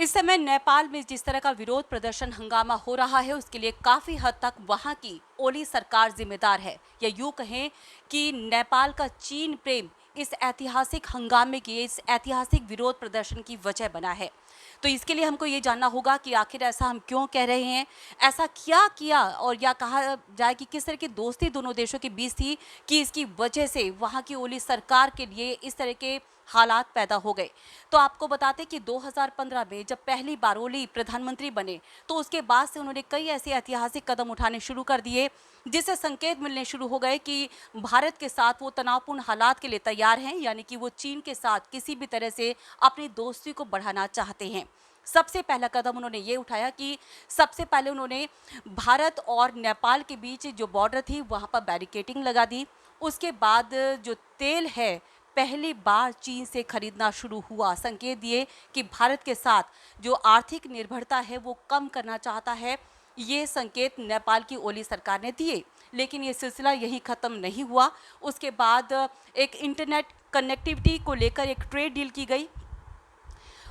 इस समय नेपाल में जिस तरह का विरोध प्रदर्शन हंगामा हो रहा है उसके लिए काफी हद तक वहां की ओली सरकार जिम्मेदार है, या यूं कहें कि नेपाल का चीन प्रेम इस ऐतिहासिक हंगामे की, इस ऐतिहासिक विरोध प्रदर्शन की वजह बना है। तो इसके लिए हमको ये जानना होगा कि आखिर ऐसा हम क्यों कह रहे हैं, ऐसा क्या किया और या कहा जाए कि किस तरह की दोस्ती दोनों देशों के बीच थी कि इसकी वजह से वहाँ की ओली सरकार के लिए इस तरह के हालात पैदा हो गए। तो आपको बताते कि 2015 में जब पहली बार ओली प्रधानमंत्री बने तो उसके बाद से उन्होंने कई ऐसे ऐतिहासिक कदम उठाने शुरू कर दिए जिससे संकेत मिलने शुरू हो गए कि भारत के साथ वो तनावपूर्ण हालात के लिए तैयार हैं, यानी कि वो चीन के साथ किसी भी तरह से अपनी दोस्ती को बढ़ाना चाहते हैं। सबसे पहला कदम उन्होंने ये उठाया कि सबसे पहले उन्होंने भारत और नेपाल के बीच जो बॉर्डर थी वहाँ पर बैरिकेडिंग लगा दी। उसके बाद जो तेल है पहली बार चीन से खरीदना शुरू हुआ, संकेत दिए कि भारत के साथ जो आर्थिक निर्भरता है वो कम करना चाहता है। ये संकेत नेपाल की ओली सरकार ने दिए, लेकिन ये सिलसिला यहीं ख़त्म नहीं हुआ। उसके बाद एक इंटरनेट कनेक्टिविटी को लेकर एक ट्रेड डील की गई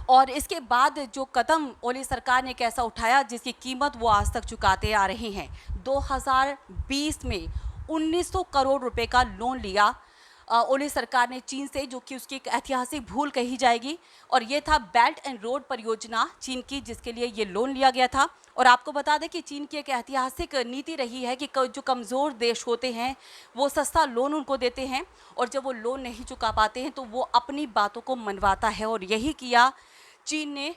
और इसके बाद जो कदम ओली सरकार ने कैसा उठाया जिसकी कीमत वो आज तक चुकाते आ रहे हैं। 2020 में 1900 करोड़ रुपए का लोन लिया ओली सरकार ने चीन से, जो कि उसकी एक ऐतिहासिक भूल कही जाएगी। और ये था बेल्ट एंड रोड परियोजना चीन की, जिसके लिए ये लोन लिया गया था। और आपको बता दें कि चीन की एक ऐतिहासिक नीति रही है कि जो कमज़ोर देश होते हैं वो सस्ता लोन उनको देते हैं और जब वो लोन नहीं चुका पाते हैं तो वो अपनी बातों को मनवाता है। और यही किया चीन ने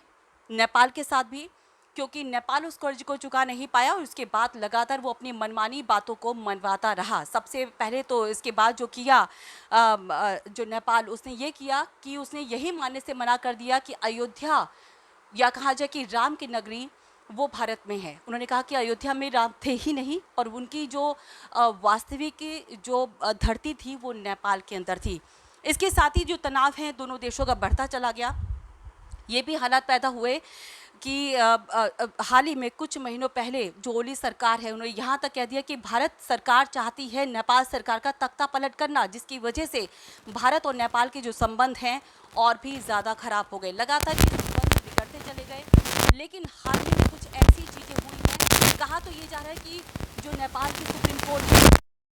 नेपाल के साथ भी, क्योंकि नेपाल उस कर्ज को चुका नहीं पाया और उसके बाद लगातार वो अपनी मनमानी बातों को मनवाता रहा। सबसे पहले तो इसके बाद जो किया जो नेपाल, उसने ये किया कि उसने यही मानने से मना कर दिया कि अयोध्या, या कहा जाए कि राम की नगरी, वो भारत में है। उन्होंने कहा कि अयोध्या में राम थे ही नहीं और उनकी जो वास्तविक जो धरती थी वो नेपाल के अंदर थी। इसके साथ ही जो तनाव है दोनों देशों का बढ़ता चला गया। ये भी हालात पैदा हुए कि हाल ही में कुछ महीनों पहले जो ओली सरकार है उन्होंने यहाँ तक कह दिया कि भारत सरकार चाहती है नेपाल सरकार का तख्ता पलट करना, जिसकी वजह से भारत और नेपाल के जो संबंध हैं और भी ज़्यादा खराब हो गए। लगातार ये संबंध बिगड़ते चले गए, लेकिन हाल ही में कुछ ऐसी चीज़ें हुई हैं। कहा तो ये जा रहा है कि जो नेपाल की सुप्रीम कोर्ट है